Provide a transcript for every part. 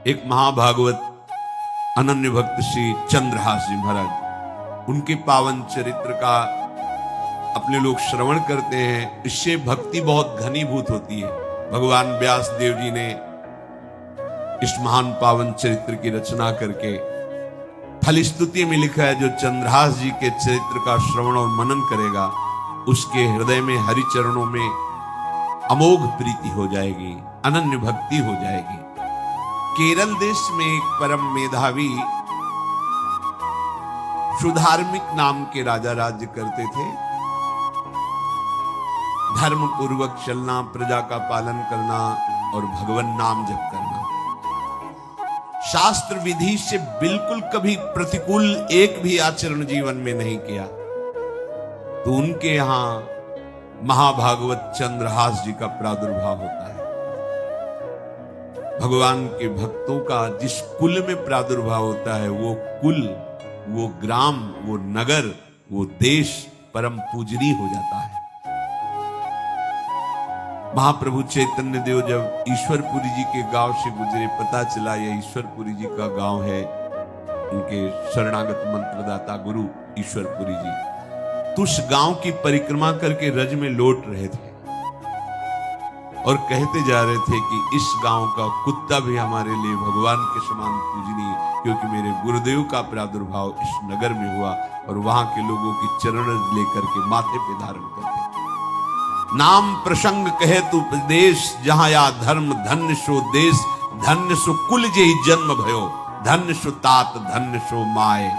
एक महाभागवत अनन्य भक्त श्री चंद्रहास जी महाराज, उनके पावन चरित्र का अपने लोग श्रवण करते हैं। इससे भक्ति बहुत घनीभूत होती है। भगवान व्यास देव जी ने इस महान पावन चरित्र की रचना करके फलस्तुति में लिखा है, जो चंद्रहास जी के चरित्र का श्रवण और मनन करेगा उसके हृदय में हरि चरणों में अमोघ प्रीति हो जाएगी, अनन्य भक्ति हो जाएगी। केरल देश में एक परम मेधावी सुधार्मिक नाम के राजा राज्य करते थे। धर्म पूर्वक चलना, प्रजा का पालन करना और भगवान नाम जप करना, शास्त्र विधि से बिल्कुल कभी प्रतिकूल एक भी आचरण जीवन में नहीं किया। तो उनके यहां महाभागवत चंद्रहास जी का प्रादुर्भाव होता है। भगवान के भक्तों का जिस कुल में प्रादुर्भाव होता है, वो कुल, वो ग्राम, वो नगर, वो देश परम पूजनीय हो जाता है। महाप्रभु चैतन्य देव जब ईश्वरपुरी जी के गांव से गुजरे, पता चला यह ईश्वरपुरी जी का गांव है, उनके शरणागत मंत्रदाता गुरु ईश्वरपुरी जी। तो उस गांव की परिक्रमा करके रज में लौट रहे थे और कहते जा रहे थे कि इस गांव का कुत्ता भी हमारे लिए भगवान के समान पूजनीय, क्योंकि मेरे गुरुदेव का प्रादुर्भाव इस नगर में हुआ और वहां के लोगों की चरण लेकर के माथे पे धारण करते। नाम प्रसंग कहे तू प्रदेश, जहां या धर्म धन्य सो देश, धन्य सो कुल जेहि जन्म भयो, धन्य सो तात धन्य सो माए।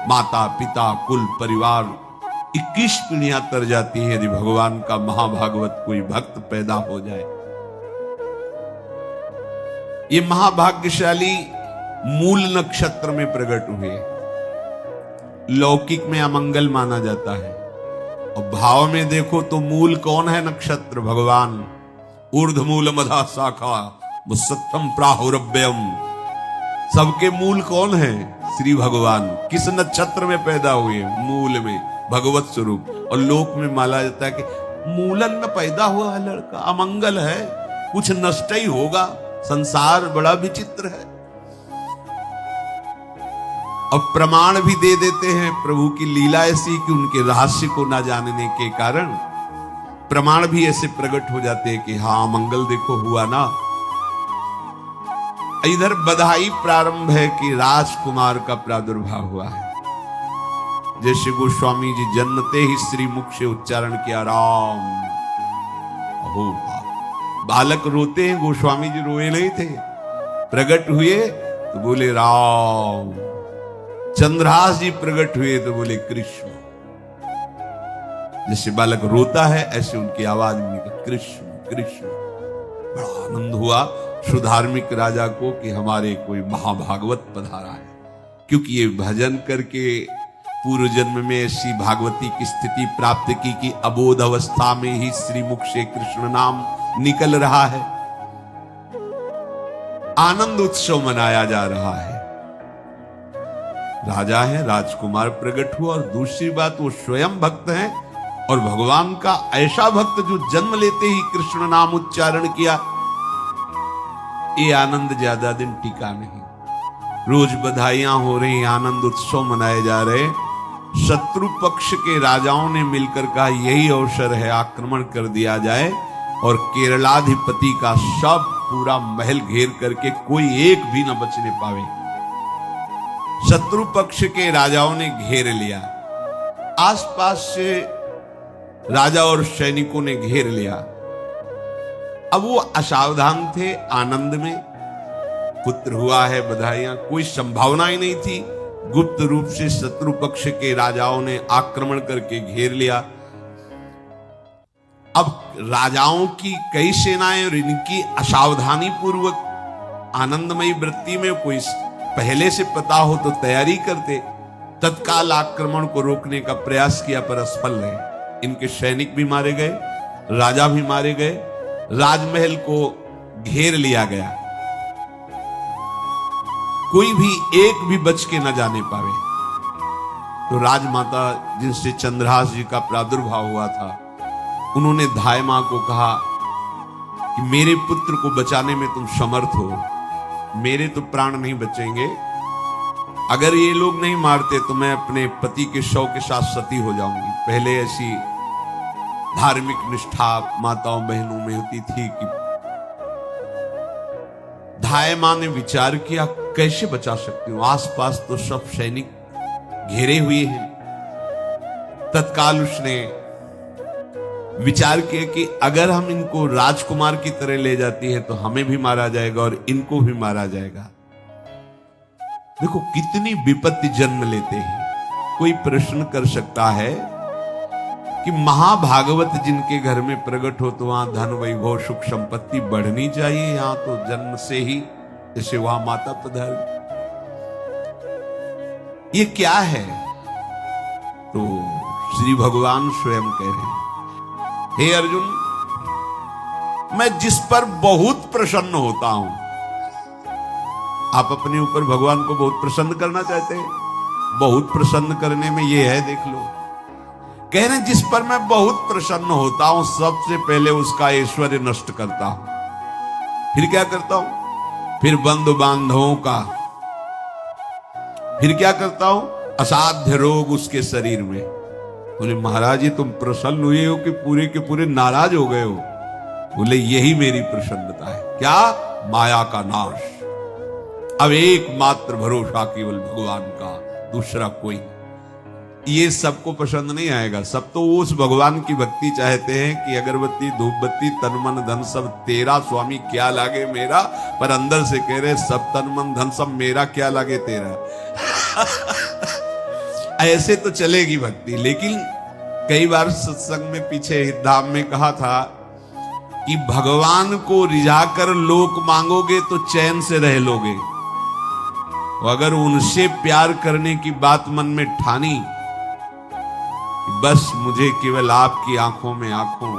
माता पिता कुल परिवार 21 पीढ़ियां तर जाती है यदि भगवान का महाभागवत कोई भक्त पैदा हो जाए। ये महाभाग्यशाली मूल नक्षत्र में प्रकट हुए। लौकिक में अमंगल माना जाता है और भाव में देखो तो मूल कौन है? नक्षत्र भगवान। ऊर्ध्व मूल मधा शाखा मुसत्तम प्राहुरव्ययम। सबके मूल कौन है? श्री भगवान। किस नक्षत्र में पैदा हुए? मूल में, भगवत स्वरूप। और लोक में माना जाता है कि मूलन में पैदा हुआ है लड़का, अमंगल है, कुछ नष्ट ही होगा, संसार बड़ा विचित्र है। अब प्रमाण भी दे देते हैं प्रभु की लीला ऐसी कि उनके रहस्य को ना जानने के कारण प्रमाण भी ऐसे प्रकट हो जाते हैं कि हाँ अमंगल देखो हुआ ना। इधर बधाई प्रारंभ है कि राजकुमार का प्रादुर्भाव हुआ है। जैसे गोस्वामी जी जन्मते ही श्री मुख से उच्चारण किया राम। अहो बालक रोते हैं, गोस्वामी जी रोए नहीं थे, प्रकट हुए तो बोले राम। चंद्रहास जी प्रकट हुए तो बोले कृष्ण। जैसे बालक रोता है ऐसे उनकी आवाज में कृष्ण कृष्ण। बड़ा आनंद हुआ सुधार्मिक राजा को कि हमारे कोई महाभागवत पधारा है, क्योंकि ये भजन करके पूर्व जन्म में ऐसी भागवती की स्थिति प्राप्त की कि अबोध अवस्था में ही श्री मुख से कृष्ण नाम निकल रहा है। आनंद उत्सव मनाया जा रहा है। राजा है, राजकुमार प्रकट हुआ और दूसरी बात वो स्वयं भक्त हैं और भगवान का ऐसा भक्त जो जन्म लेते ही कृष्ण नाम उच्चारण किया। ये आनंद ज्यादा दिन टिका नहीं। रोज बधाइयां हो रही, आनंद उत्सव मनाए जा रहे। शत्रु पक्ष के राजाओं ने मिलकर कहा यही अवसर है, आक्रमण कर दिया जाए और केरलाधिपति का सब पूरा महल घेर करके कोई एक भी न बचने पावे। शत्रु पक्ष के राजाओं ने घेर लिया, आसपास से राजा और सैनिकों ने घेर लिया। अब वो असावधान थे, आनंद में पुत्र हुआ है, बधाइयां, कोई संभावना ही नहीं थी। गुप्त रूप से शत्रु पक्ष के राजाओं ने आक्रमण करके घेर लिया। अब राजाओं की कई सेनाएं और इनकी असावधानी पूर्वक आनंदमयी वृत्ति में कोई पहले से पता हो तो तैयारी करते, तत्काल आक्रमण को रोकने का प्रयास किया पर असफल रहे। इनके सैनिक भी मारे गए, राजा भी मारे गए, राजमहल को घेर लिया गया, कोई भी एक भी बच के न जाने पावे। तो राजमाता जिनसे चंद्रहास जी का प्रादुर्भाव हुआ था, उन्होंने धाय मां को कहा कि मेरे पुत्र को बचाने में तुम समर्थ हो, मेरे तो प्राण नहीं बचेंगे, अगर ये लोग नहीं मारते तो मैं अपने पति के शव के साथ सती हो जाऊंगी। पहले ऐसी धार्मिक निष्ठा माताओं बहनों में होती थी कि धाय मां ने विचार किया कैसे बचा सकती हूं, आसपास तो सब सैनिक घेरे हुए हैं। तत्काल उसने विचार किया कि अगर हम इनको राजकुमार की तरह ले जाती है तो हमें भी मारा जाएगा और इनको भी मारा जाएगा। देखो कितनी विपत्ति जन्म लेते हैं। कोई प्रश्न कर सकता है कि महाभागवत जिनके घर में प्रकट हो तो वहां धन वैभव सुख संपत्ति बढ़नी चाहिए, यहां तो जन्म से ही जैसे वहां माता पधारी। ये क्या है? तो श्री भगवान स्वयं कह रहे हैं, हे अर्जुन, मैं जिस पर बहुत प्रसन्न होता हूं। आप अपने ऊपर भगवान को बहुत प्रसन्न करना चाहते हैं? बहुत प्रसन्न करने में ये है, देख लो। कह रहे जिस पर मैं बहुत प्रसन्न होता हूं, सबसे पहले उसका ऐश्वर्य नष्ट करता हूं। फिर क्या करता हूं? फिर बंधु बांधवों का। फिर क्या करता हूं? असाध्य रोग उसके शरीर में। बोले महाराज ये तुम प्रसन्न हुए हो कि पूरे के पूरे नाराज हो गए हो? बोले यही मेरी प्रसन्नता है। क्या? माया का नाश। अब एकमात्र भरोसा केवल भगवान का, दूसरा कोई नहीं। ये सबको पसंद नहीं आएगा। सब तो उस भगवान की भक्ति चाहते हैं कि अगरबत्ती धूपबत्ती तन मन धन सब तेरा स्वामी, क्या लागे मेरा। पर अंदर से कह रहे सब तन मन धन सब मेरा, क्या लागे तेरा। ऐसे तो चलेगी भक्ति। लेकिन कई बार सत्संग में पीछे धाम में कहा था कि भगवान को रिझाकर लोक मांगोगे तो चैन से रह लोगे, अगर उनसे प्यार करने की बात मन में ठानी, बस मुझे केवल आपकी आंखों में आंखों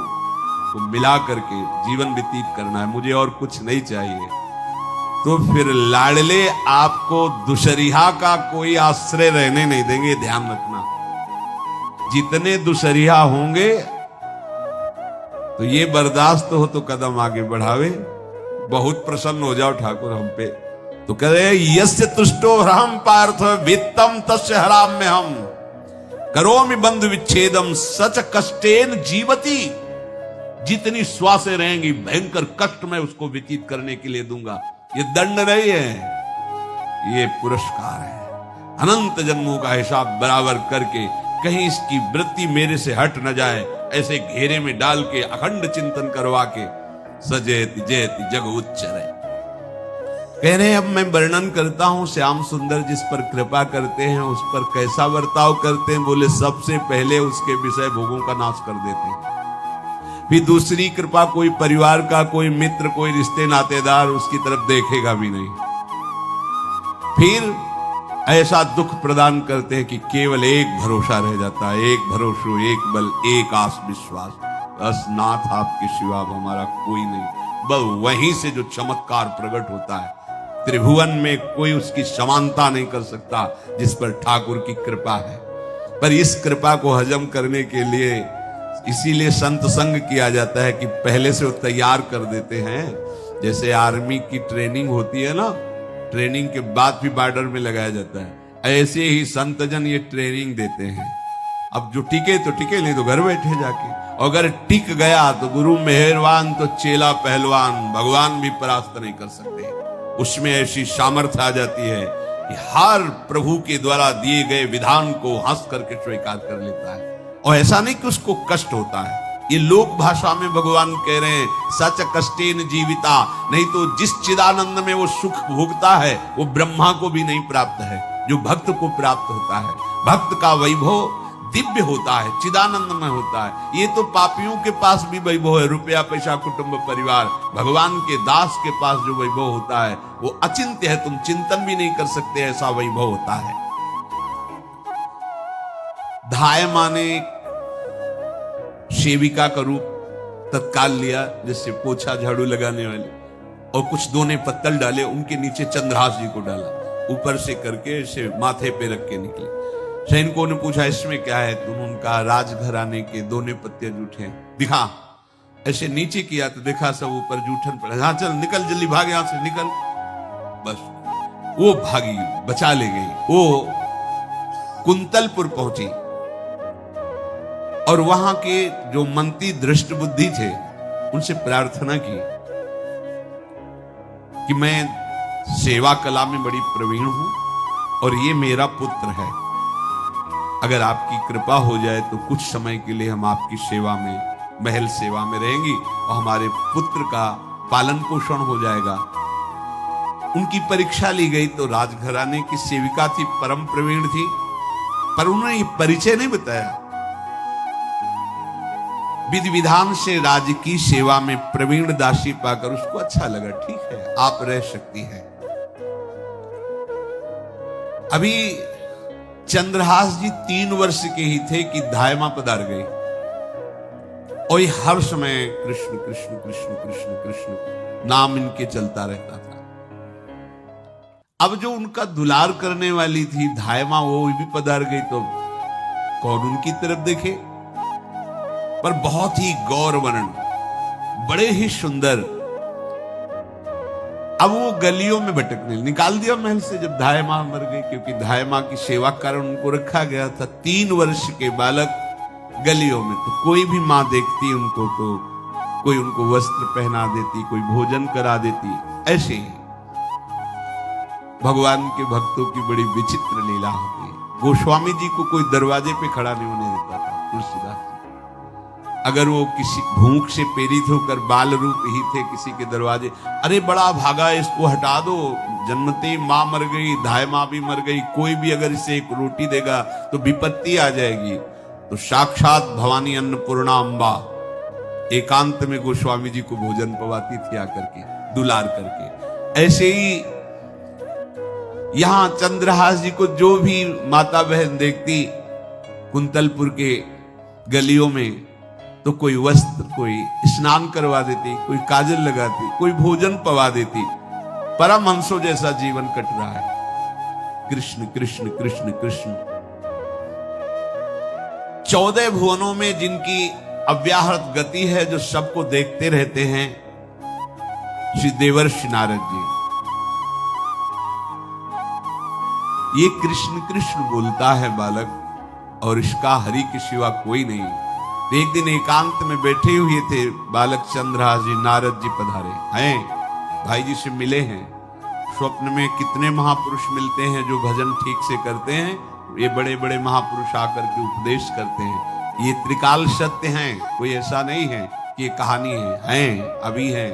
को मिला करके जीवन व्यतीत करना है, मुझे और कुछ नहीं चाहिए, तो फिर लाडले आपको दुशरिहा का कोई आश्रय रहने नहीं देंगे। ध्यान रखना, जितने दुशरिहा होंगे तो ये बर्दाश्त हो तो कदम आगे बढ़ावे। बहुत प्रसन्न हो जाओ ठाकुर हम पे तो कह रहे यस्य तुष्टो ह्रहम पार्थ वित्तम तस्य हराम में हम करोमि बंधु विच्छेदम सच कष्टेन जीवती। जितनी श्वासें रहेंगी भयंकर कष्ट में उसको व्यतीत करने के लिए दूंगा। ये दंड नहीं है, ये पुरस्कार है। अनंत जन्मों का हिसाब बराबर करके कहीं इसकी वृत्ति मेरे से हट न जाए, ऐसे घेरे में डाल के अखंड चिंतन करवा के सजयति जयति जग उच्चरे। कह रहे हैं अब मैं वर्णन करता हूं श्याम सुंदर जिस पर कृपा करते हैं उस पर कैसा बर्ताव करते हैं। बोले सबसे पहले उसके विषय भोगों का नाश कर देते हैं। फिर दूसरी कृपा कोई परिवार का, कोई मित्र, कोई रिश्ते नातेदार उसकी तरफ देखेगा भी नहीं। फिर ऐसा दुख प्रदान करते हैं कि केवल एक भरोसा रह जाता है, एक भरोसा, एक बल, एक आस विश्वास, बस नाथ आपके सिवा हमारा कोई नहीं। बस वहीं से जो चमत्कार प्रकट होता है, त्रिभुवन में कोई उसकी समानता नहीं कर सकता जिस पर ठाकुर की कृपा है। पर इस कृपा को हजम करने के लिए इसीलिए संत संग किया जाता है कि पहले से वो तैयार कर देते हैं। जैसे आर्मी की ट्रेनिंग होती है ना, ट्रेनिंग के बाद भी बॉर्डर में लगाया जाता है, ऐसे ही संतजन ये ट्रेनिंग देते हैं। अब जो टिके तो टिके, नहीं तो घर बैठे जाके। अगर टिक गया तो गुरु मेहरबान तो चेला पहलवान, भगवान भी परास्त नहीं कर सकते। उसमें ऐसी सामर्थ्य आ जाती है कि हर प्रभु के द्वारा दिए गए विधान को हंस करके स्वीकार कर लेता है। और ऐसा नहीं कि उसको कष्ट होता है। ये लोक भाषा में भगवान कह रहे हैं सच कष्टेन जीविता, नहीं तो जिस चिदानंद में वो सुख भोगता है वो ब्रह्मा को भी नहीं प्राप्त है जो भक्त को प्राप्त होता है। भक्त का वैभव दिव्य होता है, चिदानंद में होता है। ये तो पापियों के पास भी वैभव है, रुपया पैसा कुटुंब परिवार। भगवान के दास के पास जो वैभव होता है वो अचिंत्य है, तुम चिंतन भी नहीं कर सकते, ऐसा वैभव होता है। धाय माने सेविका का रूप तत्काल लिया, जिससे पोछा झाड़ू लगाने वाली, और कुछ दोने पत्तल डाले, उनके नीचे चंद्रहास जी को डाला, ऊपर से करके इसे माथे पे रख के निकले। सैनिकों ने पूछा इसमें क्या है, तुम उनका राजघराने के दोने पत्ते जूठे दिखा। ऐसे नीचे किया तो देखा सब ऊपर जूठन पड़ा। हाँ चल निकल जल्दी, भाग यहां से निकल। बस वो भागी, बचा ले गई। वो कुंतलपुर पहुंची और वहां के जो मंत्री दृष्ट बुद्धि थे उनसे प्रार्थना की कि मैं सेवा कला में बड़ी प्रवीण हूं और ये मेरा पुत्र है, अगर आपकी कृपा हो जाए तो कुछ समय के लिए हम आपकी सेवा में, महल सेवा में रहेंगी और हमारे पुत्र का पालन पोषण हो जाएगा। उनकी परीक्षा ली गई तो राजघराने की सेविका थी, परम प्रवीण थी, पर उन्होंने ये परिचय नहीं बताया। विधि विधान से राज्य की सेवा में प्रवीण दासी पाकर उसको अच्छा लगा, ठीक है आप रह सकती हैं। अभी चंद्रहास जी 3 वर्ष के ही थे कि धायमा पधार गई और ये हर समय कृष्ण कृष्ण कृष्ण कृष्ण कृष्ण नाम इनके चलता रहता था। अब जो उनका दुलार करने वाली थी धायमा, वो भी पधार गई तो कौन उनकी तरफ देखे। पर बहुत ही गौर वर्ण, बड़े ही सुंदर। अब वो गलियों में भटकने, निकाल दिया महल से जब धायमा मर गई, क्योंकि धायमा की सेवा कारण उनको रखा गया था। 3 वर्ष के बालक गलियों में, तो कोई भी मां देखती उनको तो कोई उनको वस्त्र पहना देती, कोई भोजन करा देती। ऐसे ही भगवान के भक्तों की बड़ी विचित्र लीला होती है। गोस्वामी जी को कोई दरवाजे पे खड़ा नहीं होने देता था तुलसीदास जी। अगर वो किसी भूख से प्रेरित होकर बाल रूप ही थे किसी के दरवाजे, अरे बड़ा भागा, इसको हटा दो, जन्मते मां मर गई, धायमा भी मर गई, कोई भी अगर इसे एक रोटी देगा तो विपत्ति आ जाएगी। तो साक्षात भवानी अन्नपूर्णा अम्बा एकांत में गोस्वामी जी को भोजन पवाती थी आकर के, दुलार करके। ऐसे ही यहां चंद्रहास जी को जो भी माता बहन देखती कुंतलपुर के गलियों में, तो कोई वस्त्र, कोई स्नान करवा देती, कोई काजल लगाती, कोई भोजन पवा देती। परमहंसों जैसा जीवन कट रहा है। कृष्ण कृष्ण कृष्ण कृष्ण। 14 भुवनों में जिनकी अव्याहत गति है, जो सबको देखते रहते हैं, श्री देवर्षि नारद जी। ये कृष्ण कृष्ण बोलता है बालक, और इसका हरि के सिवा कोई नहीं। एक दिन एकांत में बैठे हुए थे बालक चंद्रहास जी, नारद जी पधारे हैं, भाई जी से मिले हैं। स्वप्न में कितने महापुरुष मिलते हैं जो भजन ठीक से करते हैं, ये बड़े बड़े महापुरुष आकर के उपदेश करते हैं। ये त्रिकाल सत्य हैं, कोई ऐसा नहीं है कि ये कहानी है, अभी हैं।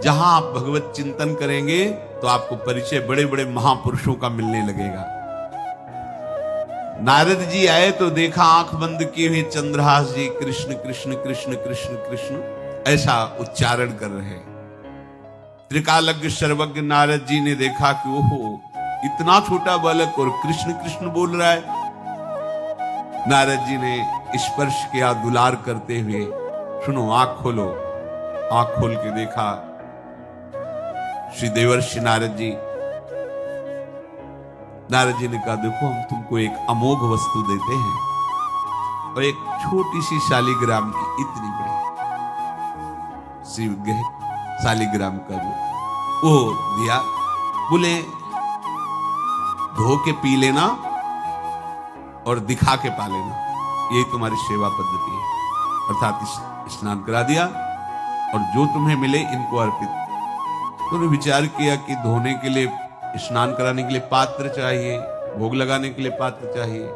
जहां आप भगवत चिंतन करेंगे तो आपको परिचय बड़े बड़े महापुरुषों का मिलने लगेगा। नारद जी आए तो देखा आंख बंद किए हुए चंद्रहास जी कृष्ण कृष्ण कृष्ण कृष्ण कृष्ण ऐसा उच्चारण कर रहे। त्रिकालज्ञ सर्वज्ञ नारद जी ने देखा कि ओहो, इतना छोटा बालक और कृष्ण कृष्ण बोल रहा है। नारद जी ने स्पर्श किया दुलार करते हुए, सुनो आंख खोलो। आंख खोल के देखा श्री देवर्षि नारद जी। नारद जी ने कहा देखो हम तुमको एक अमोघ वस्तु देते हैं, और एक छोटी सी शालिग्राम की, इतनी बड़ी शालिग्राम का वो दिया। बोले धो के पी लेना और दिखा के पा लेना, यही तुम्हारी सेवा पद्धति है। अर्थात स्नान करा दिया और जो तुम्हें मिले इनको अर्पित। तो विचार किया कि धोने के लिए, स्नान कराने के लिए पात्र चाहिए, भोग लगाने के लिए पात्र चाहिए।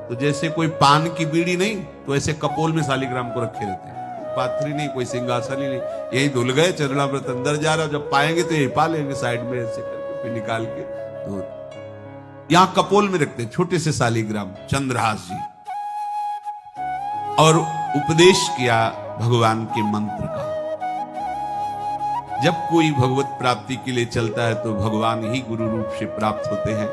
तो जैसे कोई पान की बीड़ी नहीं, तो ऐसे कपोल में शालिग्राम को रखे रहते हैं। पात्री नहीं, कोई सिंहासन ही नहीं, यही धुल गए। चरणामृत अंदर जा रहा, जब पाएंगे तो यही पा लेंगे साइड में ऐसे करके, फिर निकाल के तो यहां कपोल में रखते छोटे से शालिग्राम चंद्रहास जी। और उपदेश किया भगवान के मंत्र का। जब कोई भगवत प्राप्ति के लिए चलता है तो भगवान ही गुरु रूप से प्राप्त होते हैं,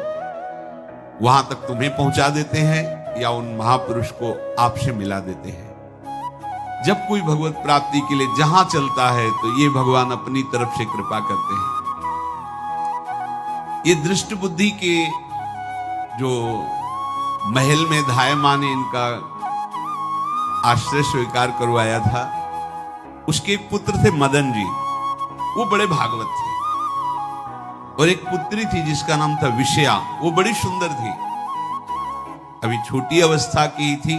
वहां तक तुम्हें पहुंचा देते हैं या उन महापुरुष को आपसे मिला देते हैं। जब कोई भगवत प्राप्ति के लिए जहां चलता है तो ये भगवान अपनी तरफ से कृपा करते हैं। ये दृष्ट बुद्धि के जो महल में धायमा ने इनका आश्रय स्वीकार करवाया था, उसके एक पुत्र थे मदन जी, वो बड़े भागवत थे। और एक पुत्री थी जिसका नाम था विषया। वो बड़ी सुंदर थी, अभी छोटी अवस्था की थी।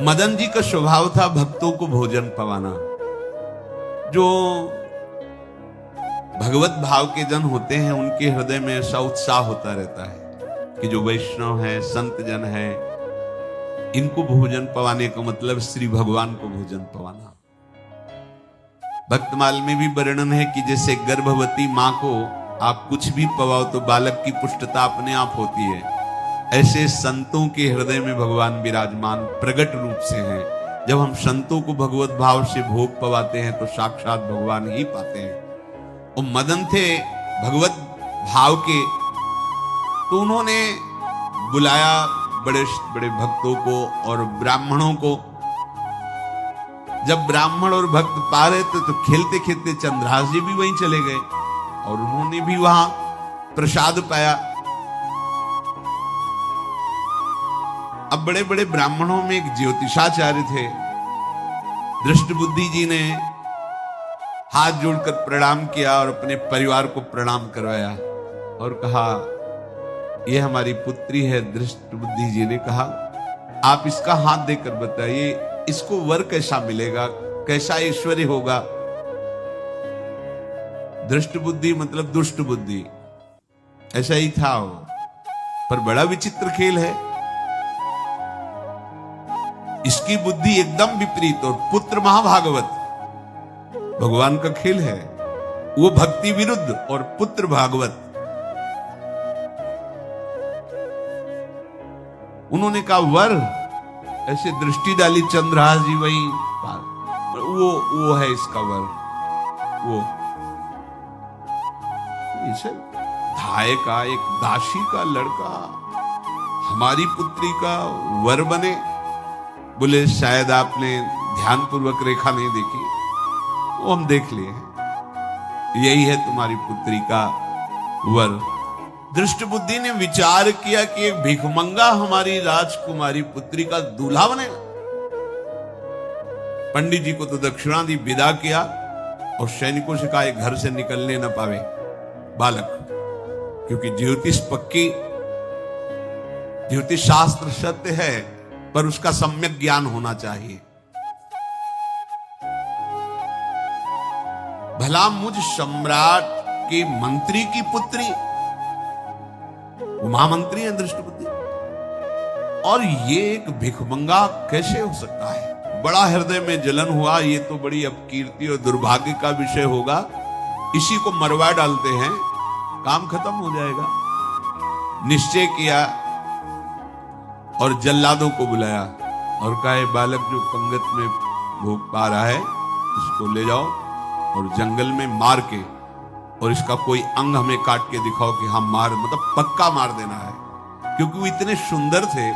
मदन जी का स्वभाव था भक्तों को भोजन पवाना। जो भगवत भाव के जन होते हैं उनके हृदय में ऐसा उत्साह होता रहता है कि जो वैष्णव है, संत जन है, इनको भोजन पवाने का मतलब श्री भगवान को भोजन पवाना। भक्तमाल में भी वर्णन है कि जैसे गर्भवती मां को आप कुछ भी पवाओ तो बालक की पुष्टता अपने आप होती है, ऐसे संतों के हृदय में भगवान विराजमान प्रकट रूप से हैं। जब हम संतों को भगवत भाव से भोग पवाते हैं तो साक्षात भगवान ही पाते हैं। वो मदन थे भगवत भाव के, तो उन्होंने बुलाया बड़े बड़े भक्तों को और ब्राह्मणों को। जब ब्राह्मण और भक्त पा रहे थे तो खेलते खेलते चंद्रहास जी भी वहीं चले गए और उन्होंने भी वहां प्रसाद पाया। अब बड़े बड़े ब्राह्मणों में एक ज्योतिषाचार्य थे। दृष्ट बुद्धि जी ने हाथ जोड़कर प्रणाम किया और अपने परिवार को प्रणाम करवाया और कहा, यह हमारी पुत्री है। दृष्ट बुद्धि जी ने कहा, आप इसका हाथ देकर बताइए इसको वर कैसा मिलेगा, कैसा ऐश्वर्य होगा। दृष्ट बुद्धि मतलब दुष्ट बुद्धि, ऐसा ही था वो। पर बड़ा विचित्र खेल है, इसकी बुद्धि एकदम विपरीत और पुत्र महाभागवत। भगवान का खेल है, वो भक्ति विरुद्ध और पुत्र भागवत। उन्होंने कहा वर, ऐसे दृष्टि डाली चंद्रहास जी वही वो है इसका वर। वो इसे धाय का एक दासी का लड़का हमारी पुत्री का वर बने। बोले शायद आपने ध्यानपूर्वक रेखा नहीं देखी, वो हम देख लिए हैं, यही है तुम्हारी पुत्री का वर। दृष्ट बुद्धि ने विचार किया कि एक भिखमंगा हमारी राजकुमारी पुत्री का दूल्हा बनेगा। पंडित जी को तो दक्षिणा दी, विदा किया और सैनिकों से कहा घर से निकलने न पावे बालक, क्योंकि ज्योतिष पक्की, ज्योतिष शास्त्र सत्य है पर उसका सम्यक ज्ञान होना चाहिए। भला मुझ सम्राट के मंत्री की पुत्री, वो महामंत्री है दृष्ट बुद्धि, और ये एक भिखमंगा कैसे हो सकता है। बड़ा हृदय में जलन हुआ, ये तो बड़ी अपकीर्ति और दुर्भाग्य का विषय होगा, इसी को मरवा डालते हैं, काम खत्म हो जाएगा। निश्चय किया और जल्लादों को बुलाया और कहा बालक जो पंगत में भोग पा रहा है इसको ले जाओ और जंगल में मार के, और इसका कोई अंग हमें काट के दिखाओ कि हम मार, मतलब पक्का मार देना है। क्योंकि वो इतने सुंदर थे,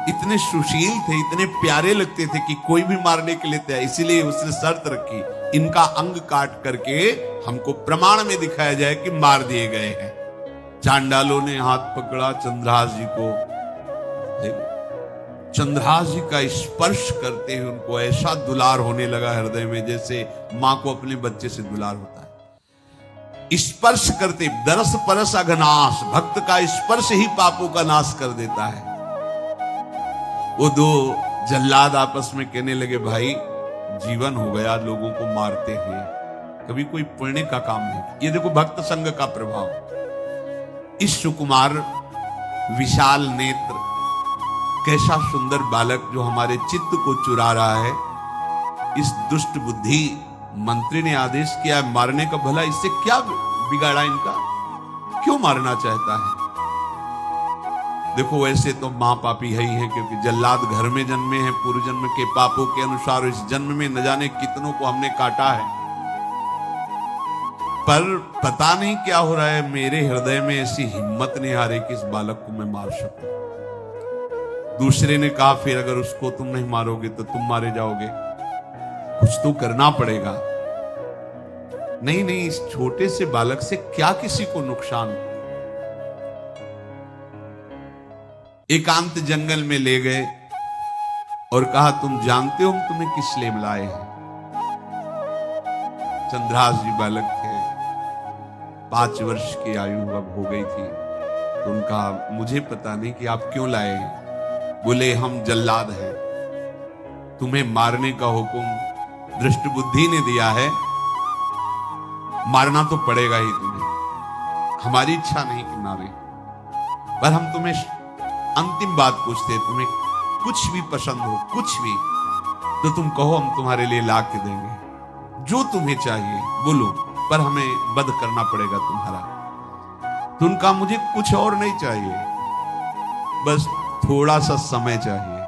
इतने सुशील थे, इतने प्यारे लगते थे कि कोई भी मारने के लिए तैयार। इसीलिए उसने शर्त रखी, इनका अंग काट करके हमको प्रमाण में दिखाया जाए कि मार दिए गए हैं। चांडालों ने हाथ पकड़ा चंद्रहास जी को, चंद्रहास जी का स्पर्श करते हुए उनको ऐसा दुलार होने लगा हृदय में, जैसे मां को अपने बच्चे से दुलार होता है। स्पर्श करते, दरस परस अघनाश, भक्त का स्पर्श ही पापों का नाश कर देता है। वो दो जल्लाद आपस में कहने लगे, भाई जीवन हो गया लोगों को मारते हुए, कभी कोई पुण्य का काम नहीं। ये देखो भक्त संग का प्रभाव। इस सुकुमार विशाल नेत्र, कैसा सुंदर बालक जो हमारे चित्त को चुरा रहा है, इस दुष्ट बुद्धि मंत्री ने आदेश किया मारने का। भला इससे क्या बिगाड़ा इनका, क्यों मारना चाहता है। देखो वैसे तो मां पापी है ही है, क्योंकि जल्लाद घर में जन्मे हैं, पूर्व जन्म के पापों के अनुसार इस जन्म में न जाने कितनों को हमने काटा है। पर पता नहीं क्या हो रहा है, मेरे हृदय में ऐसी हिम्मत नहीं आ रही कि इस बालक को मैं मार सकूं। दूसरे ने कहा फिर अगर उसको तुम नहीं मारोगे तो तुम मारे जाओगे, कुछ तो करना पड़ेगा। नहीं नहीं, इस छोटे से बालक से क्या किसी को नुकसान। एकांत जंगल में ले गए और कहा तुम जानते हो हम तुम्हें किस लिए बुलाए हैं। चंद्रहास जी बालक थे, 5 वर्ष की आयु अब हो गई थी। तो उनका मुझे पता नहीं कि आप क्यों लाए। बोले हम जल्लाद हैं, तुम्हें मारने का हुक्म दृष्ट बुद्धि ने दिया है, मारना तो पड़ेगा ही तुम्हें। हमारी इच्छा नहीं कि मारे, पर हम तुम्हें अंतिम बात पूछते, तुम्हें कुछ भी पसंद हो, कुछ भी, तो तुम कहो, हम तुम्हारे लिए ला के देंगे जो तुम्हें चाहिए, बोलो, पर हमें वध करना पड़ेगा तुम्हारा। तो उनका मुझे कुछ और नहीं चाहिए, बस थोड़ा सा समय चाहिए।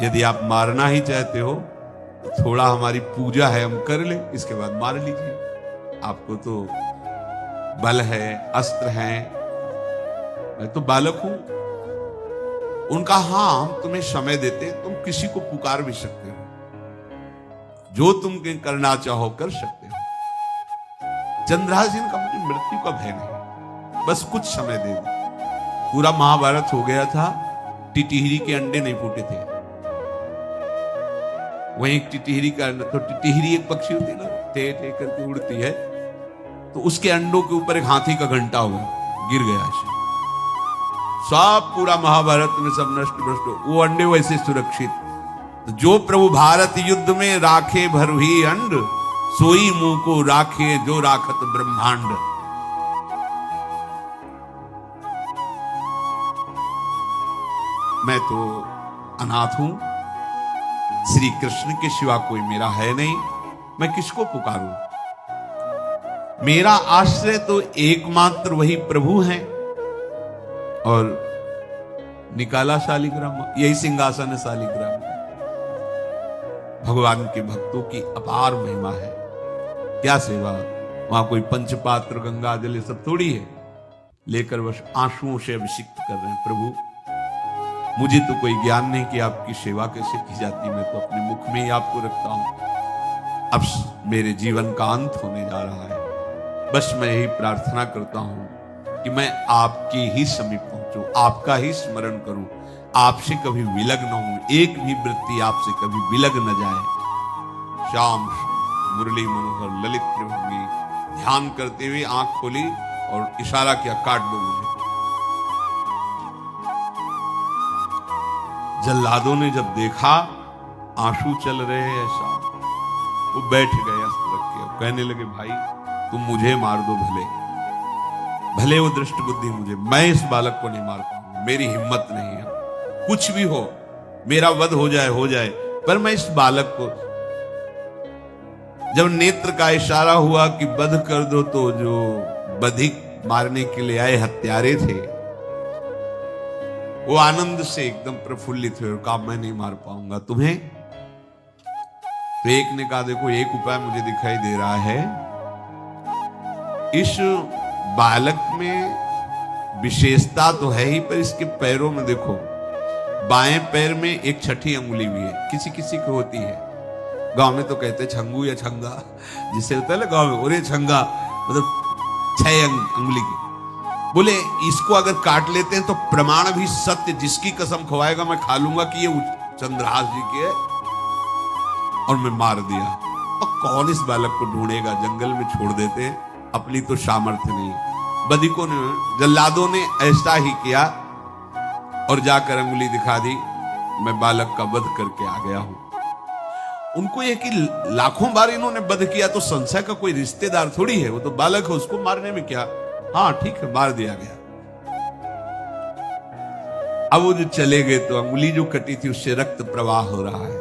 यदि आप मारना ही चाहते हो तो थोड़ा हमारी पूजा है, हम कर ले, इसके बाद मार लीजिए। आपको तो बल है, अस्त्र है, मैं तो बालक हूं। उनका हाँ, हम तुम्हें समय देते, तुम किसी को पुकार भी सकते हो, जो तुम करना चाहो कर सकते हो। चंद्रहास जी का मुझे मृत्यु का भय नहीं, बस कुछ समय दे दो। पूरा महाभारत हो गया था, टिटिहरी के अंडे नहीं फूटे थे। वहीं एक टिटिहरी का, तो टिटिहरी एक पक्षी होती है ना, टे टे करके उड़ती है, तो उसके अंडों के ऊपर एक हाथी का घंटा हुआ, गिर गया ऐसे। सब पूरा महाभारत में सब नष्ट भ्रष्ट, वो अंडे वैसे सुरक्षित। तो जो प्रभु भारत युद्ध में राखे भरही अंड, सोई मुंह को राखे जो राखत ब्रह्मांड। मैं तो अनाथ हूं, श्री कृष्ण के सिवा कोई मेरा है नहीं, मैं किसको पुकारूं? मेरा आश्रय तो एकमात्र वही प्रभु हैं। और निकाला शालिग्राम, यही सिंहासन है शालिग्राम। भगवान के भक्तों की अपार महिमा है। क्या सेवा, वहां कोई पंचपात्र गंगा जल ये सब थोड़ी है, लेकर बस आंसुओं से अभिषिक्त कर रहे हैं। प्रभु मुझे तो कोई ज्ञान नहीं कि आपकी सेवा कैसे की जाती, मैं तो अपने मुख में ही आपको रखता हूं। अब मेरे जीवन का अंत होने जा रहा है, बस मैं यही प्रार्थना करता हूं कि मैं आपके ही समीप पहुंचूं, आपका ही स्मरण करूं, आपसे कभी विलग न हूं, एक भी वृत्ति आपसे कभी विलग न जाए। श्याम मुरली मनोहर ललित त्रिभंगी ध्यान करते हुए आंख खोली और इशारा किया, काट दो मुझे। जल्लादों ने जब देखा आंसू चल रहे हैं ऐसा, वो बैठ गए अस्त्र रख के, कहने लगे, भाई तुम मुझे मार दो, भले वो दृष्ट बुद्धि मुझे, मैं इस बालक को नहीं मार पाऊंगा, मेरी हिम्मत नहीं है। कुछ भी हो, मेरा वध हो जाए, पर मैं इस बालक को। जब नेत्र का इशारा हुआ कि वध कर दो, तो जो बधिक मारने के लिए आए हत्यारे थे, वो आनंद से एकदम प्रफुल्लित हुए और कहा, मैं नहीं मार पाऊंगा तुम्हें। तो एक ने कहा, देखो एक उपाय मुझे दिखाई दे रहा है, इस बालक में विशेषता तो है ही, पर इसके पैरों में देखो, बाएं पैर में एक छठी अंगुली भी है, किसी किसी को होती है। गांव में तो कहते हैं छंगू या छंगा, जिसे होता है ना गांव में, और ये छंगा मतलब 6 अंगुली की। बोले इसको अगर काट लेते हैं तो प्रमाण भी सत्य, जिसकी कसम खवाएगा मैं खा लूंगा कि ये चंद्रहास जी के है, और मैं मार दिया। और कौन इस बालक को ढूंढेगा, जंगल में छोड़ देते हैं, अपनी तो सामर्थ्य नहीं। बधिकों ने, जल्लादों ने ऐसा ही किया और जाकर अंगुली दिखा दी, मैं बालक का वध करके आ गया हूं। उनको यह कि लाखों बार इन्होंने वध किया, तो संशय का कोई रिश्तेदार थोड़ी है, वो तो बालक है, उसको मारने में क्या। हाँ ठीक है, मार दिया गया। अब वो जो चले गए तो अंगुली जो कटी थी उससे रक्त प्रवाह हो रहा है।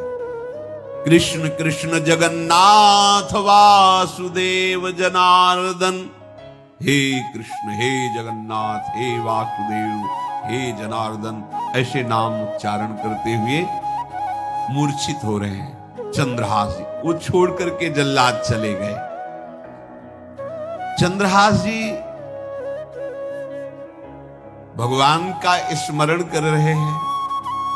कृष्ण कृष्ण जगन्नाथ वासुदेव जनार्दन, हे कृष्ण हे जगन्नाथ हे वासुदेव हे जनार्दन, ऐसे नाम उच्चारण करते हुए मूर्छित हो रहे हैं चंद्रहास जी। वो छोड़ करके जल्लाद चले गए। चंद्रहास जी भगवान का स्मरण कर रहे हैं,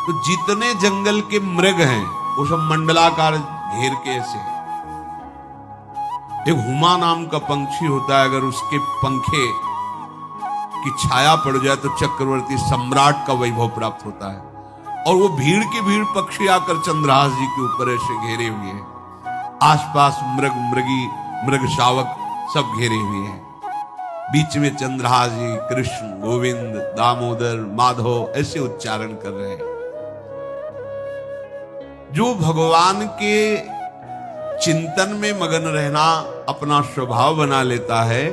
तो जितने जंगल के मृग हैं वो सब मंडलाकार घेर के ऐसे। एक हुमा नाम का पंछी होता है, अगर उसके पंखे की छाया पड़ जाए तो चक्रवर्ती सम्राट का वैभव प्राप्त होता है। और वो भीड़ की भीड़ पक्षी आकर चंद्रहास जी के ऊपर ऐसे घेरे हुए हैं, आसपास मृग मृगी मृग शावक सब घेरे हुए हैं। बीच में चंद्रहास जी कृष्ण, गोविंद, दामोदर, माधव ऐसे उच्चारण कर रहे हैं। जो भगवान के चिंतन में मगन रहना अपना स्वभाव बना लेता है,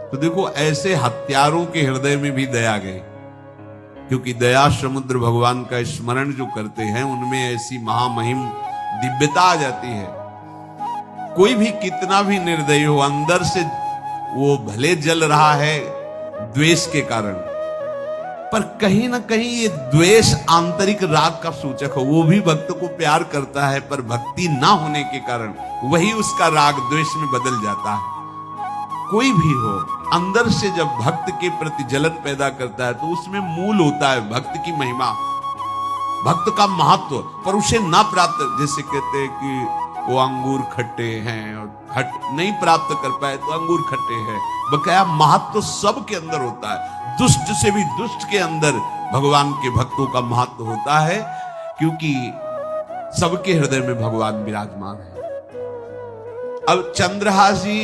तो देखो ऐसे हत्यारों के हृदय में भी दया गई, क्योंकि दया समुद्र भगवान का स्मरण जो करते हैं उनमें ऐसी महामहिम दिव्यता आ जाती है। कोई भी कितना भी निर्दयी हो, अंदर से वो भले जल रहा है द्वेष के कारण, पर कहीं ना कहीं ये द्वेष आंतरिक राग का सूचक हो। वो भी भक्त को प्यार करता है, पर भक्ति ना होने के कारण वही उसका राग द्वेष में बदल जाता है। कोई भी हो, अंदर से जब भक्त के प्रति जलन पैदा करता है, तो उसमें मूल होता है भक्त की महिमा, भक्त का महत्व, पर उसे ना प्राप्त, जैसे कहते हैं कि वो अंगूर खट्टे हैं और खट नहीं प्राप्त कर पाए तो अंगूर खट्टे हैं। बकाया महत्व सबके अंदर होता है, दुष्ट से भी दुष्ट के अंदर भगवान के भक्तों का महत्व होता है, क्योंकि सबके हृदय में भगवान विराजमान है। अब चंद्रहास जी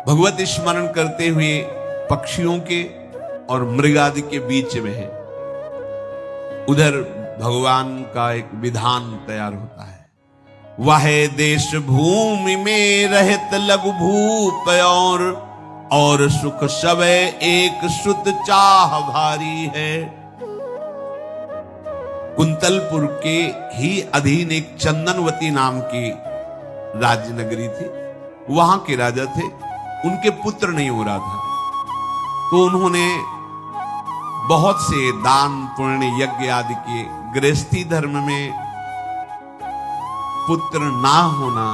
भगवत स्मरण करते हुए पक्षियों के और मृग आदि के बीच में है। उधर भगवान का एक विधान तैयार होता है। वह देश भूमि में रहत लघु भूप और सुख सब एक सुत चाह भारी है। कुंतलपुर के ही अधीन एक चंदनवती नाम की राज्य नगरी थी। वहां के राजा थे, उनके पुत्र नहीं हो रहा था, तो उन्होंने बहुत से दान पुण्य यज्ञ आदि किए। गृहस्थी धर्म में पुत्र ना होना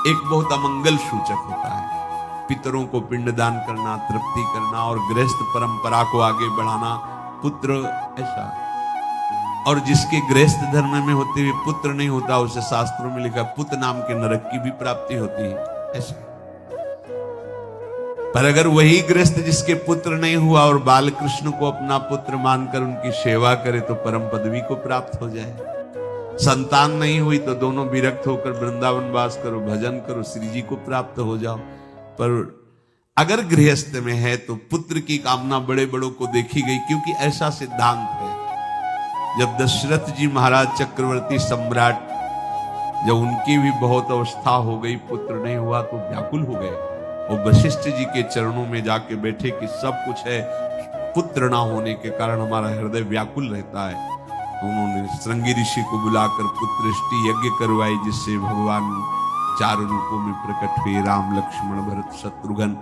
एक बहुत अमंगल सूचक होता है। पितरों को पिंडदान करना, तृप्ति करना और गृहस्थ परंपरा को आगे बढ़ाना, पुत्र ऐसा। और जिसके गृहस्थ धर्म में होते हुए पुत्र नहीं होता, उसे शास्त्रों में लिखा पुत्र नाम के नरक की भी प्राप्ति होती है, ऐसा। पर अगर वही गृहस्थ जिसके पुत्र नहीं हुआ और बाल कृष्ण को अपना पुत्र मानकर उनकी सेवा करे, तो परम पदवी को प्राप्त हो जाए। संतान नहीं हुई तो दोनों विरक्त होकर वृंदावन वास करो, भजन करो, श्री जी को प्राप्त हो जाओ। पर अगर गृहस्थ में है तो पुत्र की कामना बड़े बड़ों को देखी गई, क्योंकि ऐसा सिद्धांत है। जब दशरथ जी महाराज चक्रवर्ती सम्राट, जब उनकी भी बहुत अवस्था हो गई, पुत्र नहीं हुआ, तो व्याकुल हो गए और वशिष्ठ जी के चरणों में जाके बैठे कि सब कुछ है, पुत्र ना होने के कारण हमारा हृदय व्याकुल रहता है। उन्होंने श्रृंगी ऋषि को बुलाकर पुत्रष्टि यज्ञ करवाई, जिससे भगवान 4 रूपों में प्रकट हुए, राम, लक्ष्मण, भरत, शत्रुघ्न।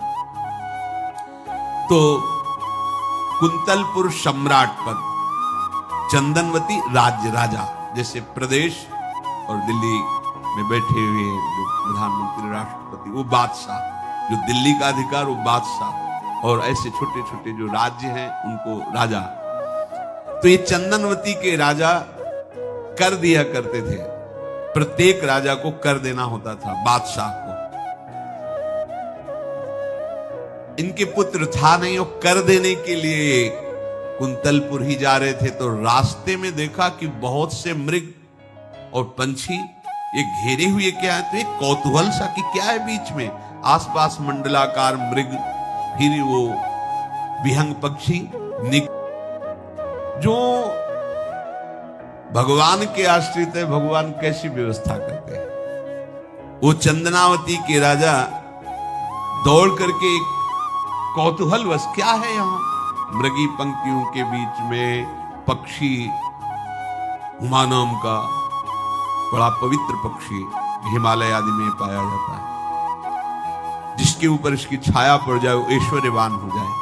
तो कुंतलपुर सम्राट पद, चंदनवती राज्य राजा, जैसे प्रदेश और दिल्ली में बैठे हुए जो प्रधानमंत्री, राष्ट्रपति, वो बादशाह, जो दिल्ली का अधिकार वो बादशाह, और ऐसे छोटे छोटे जो राज्य हैं उनको राजा। तो ये चंदनवती के राजा कर दिया करते थे, प्रत्येक राजा को कर देना होता था, बादशाह को। इनके पुत्र था नहीं, और कर देने के लिए कुंतलपुर ही जा रहे थे, तो रास्ते में देखा कि बहुत से मृग और पंछी ये घेरे हुए क्या है, तो एक कौतूहल सा कि क्या है बीच में। आसपास मंडलाकार मृग, फिर वो विहंग पक्षी, जो भगवान के आश्रित है, भगवान कैसी व्यवस्था करते हैं। वो चंदनावती के राजा दौड़ करके एक कौतूहलवश, क्या है यहां, मृगी पंक्तियों के बीच में पक्षी, हुमा नाम का बड़ा पवित्र पक्षी हिमालय आदि में पाया जाता है, जिसके ऊपर इसकी छाया पड़ जाए वो ऐश्वर्यवान हो जाए।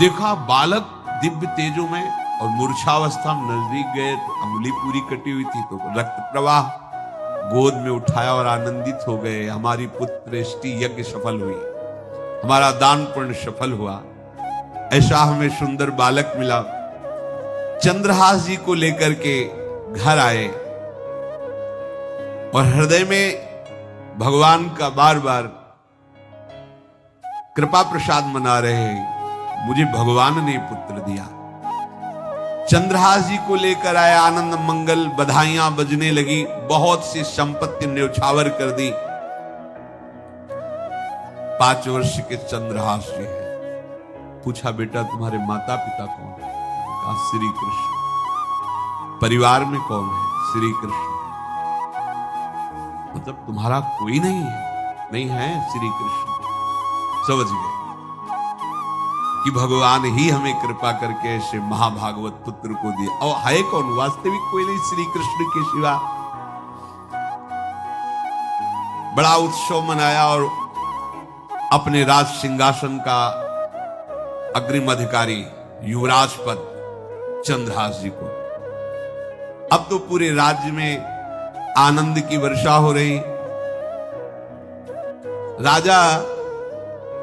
देखा बालक दिव्य तेजों में, और मूर्छावस्था में नजदीक गए तो अंगुली पूरी कटी हुई थी, तो रक्त प्रवाह, गोद में उठाया और आनंदित हो गए, हमारी पुत्रष्टि यज्ञ सफल हुई, हमारा दान पुण्य सफल हुआ, ऐसा हमें सुंदर बालक मिला। चंद्रहास जी को लेकर के घर आए और हृदय में भगवान का बार बार कृपा प्रसाद मना रहे हैं, मुझे भगवान ने पुत्र दिया। चंद्रहास जी को लेकर आए, आनंद मंगल, बधाइयां बजने लगी, बहुत सी संपत्ति न्यौछावर कर दी। 5 वर्ष के चंद्रहास जी हैं। पूछा, बेटा तुम्हारे माता पिता कौन है? कहा, श्री कृष्ण। परिवार में कौन है? श्री कृष्ण। मतलब तुम्हारा कोई नहीं है? नहीं है, श्री कृष्ण। समझ गए कि भगवान ही हमें कृपा करके ऐसे महाभागवत पुत्र को दिया। और है कौन? वास्तविक कोई नहीं, श्री कृष्ण के सिवा। बड़ा उत्सव मनाया और अपने राज सिंहासन का अग्रिम अधिकारी युवराज पद चंद्रहास जी को। अब तो पूरे राज्य में आनंद की वर्षा हो रही। राजा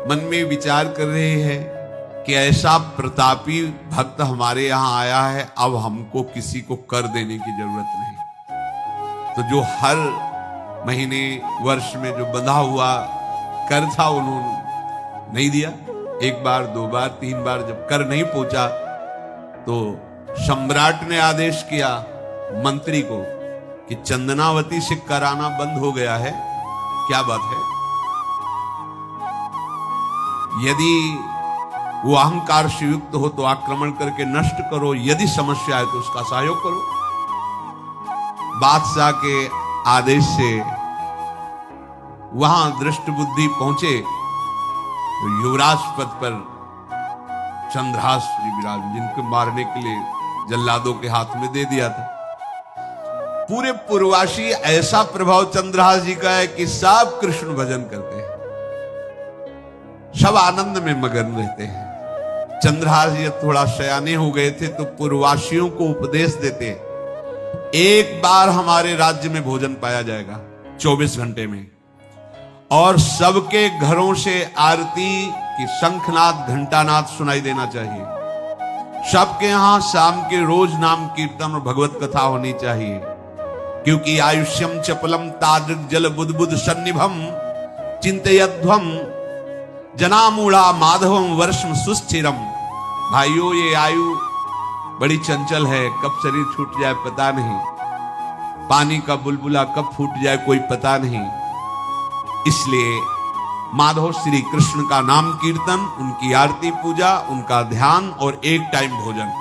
मन में विचार कर रहे हैं कि ऐसा प्रतापी भक्त हमारे यहां आया है, अब हमको किसी को कर देने की जरूरत नहीं। तो जो हर महीने वर्ष में जो बंधा हुआ कर था उन्होंने नहीं दिया। 1 बार 2 बार 3 बार जब कर नहीं पहुंचा तो सम्राट ने आदेश किया मंत्री को कि चंदनावती से कराना बंद हो गया है। क्या बात है? यदि वो अहंकार से युक्त हो तो आक्रमण करके नष्ट करो, यदि समस्या है तो उसका सहयोग करो। बादशाह के आदेश से वहां दृष्ट बुद्धि पहुंचे तो युवराज पद पर चंद्रहास जी विराज, जिनको मारने के लिए जल्लादों के हाथ में दे दिया था। पूरे पूर्वासी ऐसा प्रभाव चंद्रहास जी का है कि सब कृष्ण भजन करते हैं, सब आनंद में मगन रहते हैं। चंद्रहास जी थोड़ा सयाने हो गए थे तो पूर्ववासियों को उपदेश देते, एक बार हमारे राज्य में भोजन पाया जाएगा 24 घंटे में, और सबके घरों से आरती की शंखनाद घंटानाद सुनाई देना चाहिए। सबके यहां शाम के रोज नाम कीर्तन और भगवत कथा होनी चाहिए, क्योंकि आयुष्यम चपलम तादृग जल बुदबुद सन्निभम चिंतयध्वम जनामूढ़ा माधवम वर्षम सुस्थिरम। भाइयों, ये आयु बड़ी चंचल है, कब शरीर छूट जाए पता नहीं, पानी का बुलबुला कब फूट जाए कोई पता नहीं। इसलिए माधव श्री कृष्ण का नाम कीर्तन, उनकी आरती पूजा, उनका ध्यान और एक टाइम भोजन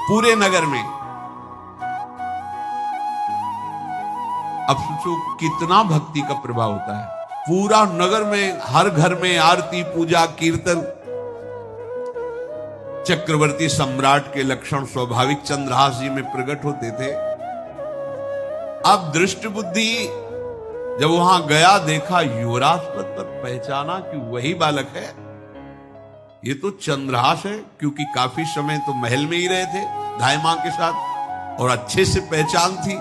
पूरे नगर में। अब सोचो कितना भक्ति का प्रभाव होता है। पूरा नगर में, हर घर में आरती पूजा कीर्तन। चक्रवर्ती सम्राट के लक्षण स्वाभाविक चंद्रहास जी में प्रकट होते थे। अब दृष्ट बुद्धि जब वहां गया, देखा युवराज पद पर, पहचाना कि वही बालक है, ये तो चंद्रहास है, क्योंकि काफी समय तो महल में ही रहे थे धाय मां के साथ और अच्छे से पहचान थी।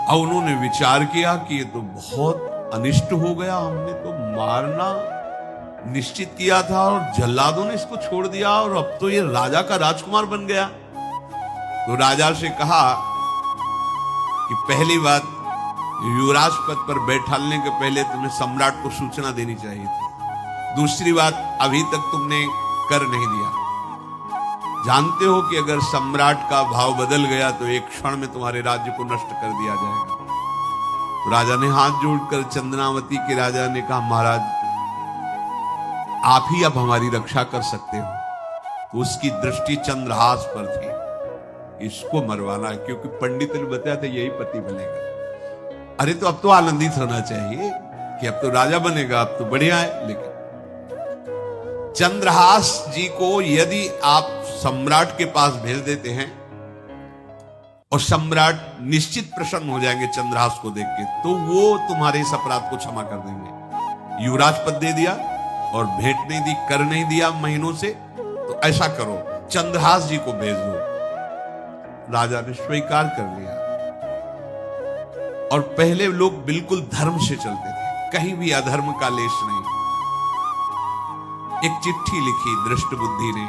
अब उन्होंने विचार किया कि ये तो बहुत अनिष्ट हो गया, हमने तो मारना निश्चित किया था और जल्लादों ने इसको छोड़ दिया और अब तो ये राजा का राजकुमार बन गया। तो राजा से कहा कि पहली बात, युवराज पद पर बैठालने के पहले तुम्हें सम्राट को सूचना देनी चाहिए थी। दूसरी बात, अभी तक तुमने कर नहीं दिया। जानते हो कि अगर सम्राट का भाव बदल गया तो एक क्षण में तुम्हारे राज्य को नष्ट कर दिया जाएगा। तो राजा ने हाथ जोड़कर चंदनावती के राजा ने कहा, महाराज आप ही अब हमारी रक्षा कर सकते हो। तो उसकी दृष्टि चंद्रहास पर थी, इसको मरवाना है, क्योंकि पंडित ने बताया था यही पति बनेगा। अरे तो अब तो आनंदित होना चाहिए कि अब तो राजा बनेगा, अब तो बढ़िया है। लेकिन चंद्रहास जी को यदि आप सम्राट के पास भेज देते हैं और सम्राट निश्चित प्रसन्न हो जाएंगे चंद्रहास को देख के, तो वो तुम्हारे इस अपराध को क्षमा कर देंगे। युवराज पद दे दिया और भेंट नहीं दी, कर नहीं दिया महीनों से, तो ऐसा करो चंद्रहास जी को भेज दो। राजा ने स्वीकार कर लिया। और पहले लोग बिल्कुल धर्म से चलते थे, कहीं भी अधर्म का लेश नहीं। एक चिट्ठी लिखी दृष्ट बुद्धि ने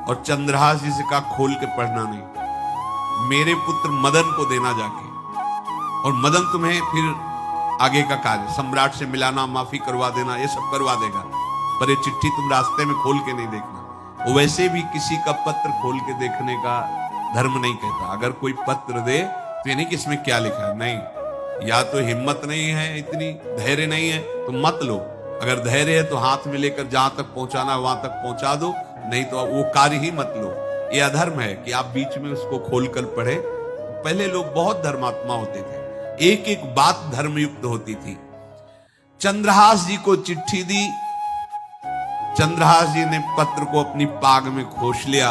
और चंद्रहास जी से कहा खोल के पढ़ना नहीं, मेरे पुत्र मदन को देना जाके, और मदन तुम्हें फिर आगे का कार्य सम्राट से मिलाना, माफी करवा देना, ये सब करवा देगा, पर ये चिट्ठी तुम रास्ते में खोल के नहीं देखना। वो वैसे भी किसी का पत्र खोल के देखने का धर्म नहीं कहता। अगर कोई पत्र दे तो ये नहीं कि इसमें क्या लिखा है, नहीं, या तो हिम्मत नहीं है, इतनी धैर्य नहीं है तो मत लो, अगर धैर्य है तो हाथ में लेकर जहां तक पहुंचाना वहां तक पहुंचा दो, नहीं तो वो कार्य ही मत लो। ये अधर्म है कि आप बीच में उसको खोलकर पढ़े। पहले लोग बहुत धर्मात्मा होते थे, एक एक बात धर्मयुक्त होती थी। चंद्रहास जी को चिट्ठी दी, चंद्रहास जी ने पत्र को अपनी पाग में खोस लिया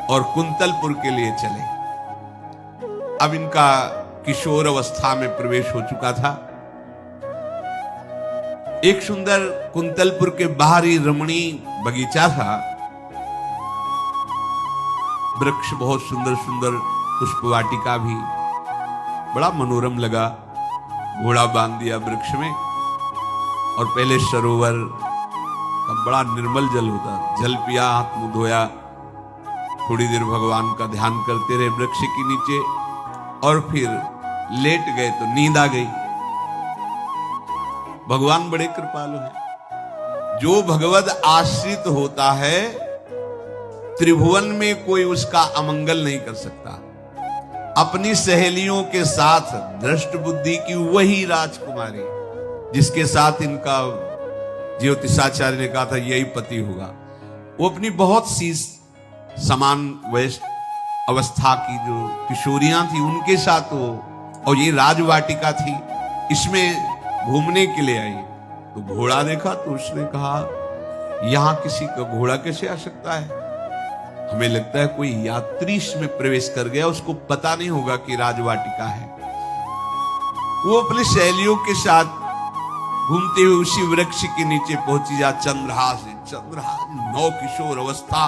और कुंतलपुर के लिए चले। अब इनका किशोर अवस्था में प्रवेश हो चुका था। एक सुंदर कुंतलपुर के बाहर ही रमणीय बगीचा था, वृक्ष बहुत सुंदर सुंदर, पुष्प वाटिका भी बड़ा मनोरम लगा। घोड़ा बांध दिया वृक्ष में और पहले सरोवर का बड़ा निर्मल जल होता, जल पिया, हाथ मुंह धोया, थोड़ी देर भगवान का ध्यान करते रहे वृक्ष के नीचे और फिर लेट गए तो नींद आ गई। भगवान बड़े कृपालु हैं। जो भगवद आश्रित होता है त्रिभुवन में कोई उसका अमंगल नहीं कर सकता। अपनी सहेलियों के साथ दृष्ट बुद्धि की वही राजकुमारी जिसके साथ इनका ज्योतिषाचार्य ने कहा था यही पति होगा, वो अपनी बहुत सी समान वयस्क अवस्था की जो किशोरियां थी उनके साथ वो, और ये राजवाटिका थी, इसमें घूमने के लिए आई। तो घोड़ा देखा तो उसने कहा यहां किसी का घोड़ा कैसे आ सकता है? हमें लगता है कोई यात्री इसमें प्रवेश कर गया, उसको पता नहीं होगा कि राजवाटिका है। वो अपनी सहेलियों के साथ घूमते हुए उसी वृक्ष के नीचे पहुंची। जा चंद्रहास नौ किशोर अवस्था,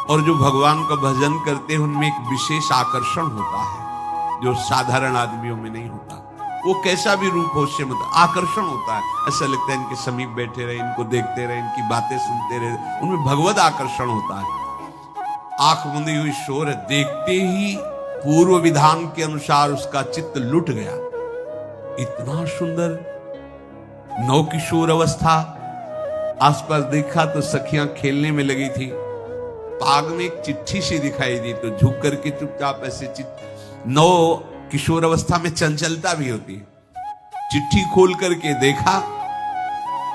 और जो भगवान का भजन करते हैं उनमें एक विशेष आकर्षण होता है जो साधारण आदमियों में नहीं होता। वो कैसा भी रूप हो उससे मतलब आकर्षण होता है। ऐसा लगता है इनके समीप बैठे रहे, इनको देखते रहे, इनकी बातें सुनते रहे, उनमें भगवत आकर्षण होता है। आंख मुंदी हुई शोर देखते ही पूर्व विधान के अनुसार उसका चित्त लुट गया। इतना सुंदर नौ किशोर अवस्था। आसपास देखा तो सखियां खेलने में लगी थी। पाग में एक चिट्ठी सी दिखाई दी तो झुक करके चुपचाप ऐसे नौ किशोर अवस्था में चंचलता भी होती है। चिट्ठी खोल करके देखा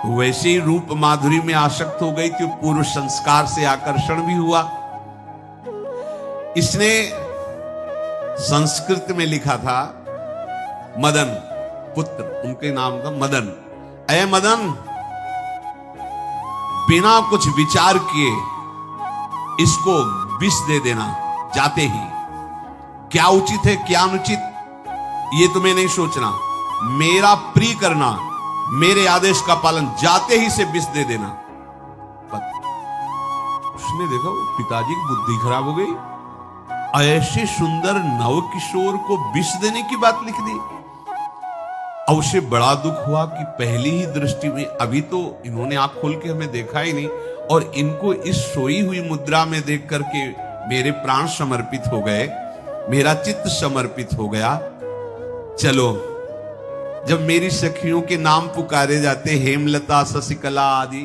तो वैसे ही रूप माधुरी में आसक्त हो गई थी। पूर्व संस्कार से आकर्षण भी हुआ। इसने संस्कृत में लिखा था मदन, पुत्र उनके नाम था मदन। ऐ मदन, बिना कुछ विचार किए इसको विष दे देना जाते ही। क्या उचित है क्या अनुचित ये तुम्हें नहीं सोचना, मेरा प्रिय करना, मेरे आदेश का पालन, जाते ही से विष दे देना। उसने देखा वो पिताजी की बुद्धि खराब हो गई। ऐसे सुंदर नव किशोर को विष देने की बात लिख दी। अब उसे बड़ा दुख हुआ कि पहली ही दृष्टि में, अभी तो इन्होंने आंख खोल के हमें देखा ही नहीं, और इनको इस सोई हुई मुद्रा में देख करके मेरे प्राण समर्पित हो गए, मेरा चित्त समर्पित हो गया। चलो, जब मेरी सखियों के नाम पुकारे जाते, हेमलता, शशिकला आदि,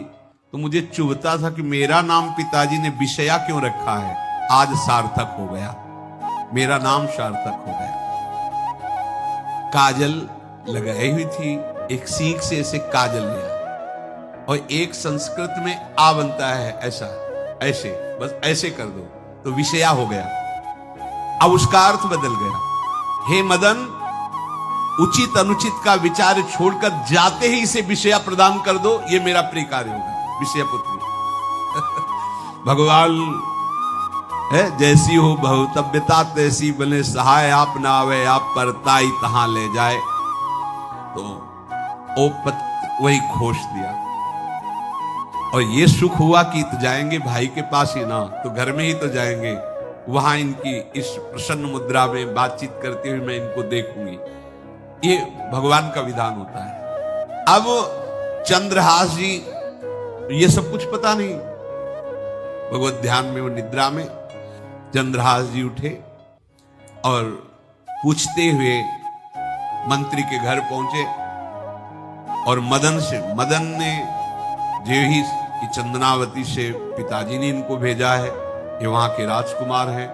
तो मुझे चुभता था कि मेरा नाम पिताजी ने विषया क्यों रखा है। आज सार्थक हो गया, मेरा नाम सार्थक हो गया। काजल लगाई हुई थी, एक सीख से ऐसे काजल लिया, और एक संस्कृत में आ बनता है ऐसा, ऐसे, बस ऐसे कर दो तो विषया हो गया। अब उसका अर्थ बदल गया। हे मदन, उचित अनुचित का विचार छोड़कर जाते ही इसे विषया प्रदान कर दो, ये मेरा प्रिय कार्य होगा। विषया पुत्री भगवान है, जैसी हो बहुतव्यता तैसी बने सहाय, आप ना आवे आप परताई तहां ले जाए। तो ओ वही खोश दिया, और ये सुख हुआ कि तो जाएंगे भाई के पास ही ना, तो घर में ही तो जाएंगे, वहां इनकी इस प्रसन्न मुद्रा में बातचीत करते हुए मैं इनको देखूंगी। ये भगवान का विधान होता है। अब चंद्रहास जी ये सब कुछ पता नहीं, भगवत ध्यान में, वो निद्रा में। चंद्रहास जी उठे और पूछते हुए मंत्री के घर पहुंचे, और मदन ने जो ही कि चंदनावती से पिताजी ने इनको भेजा है, ये वहां के राजकुमार हैं,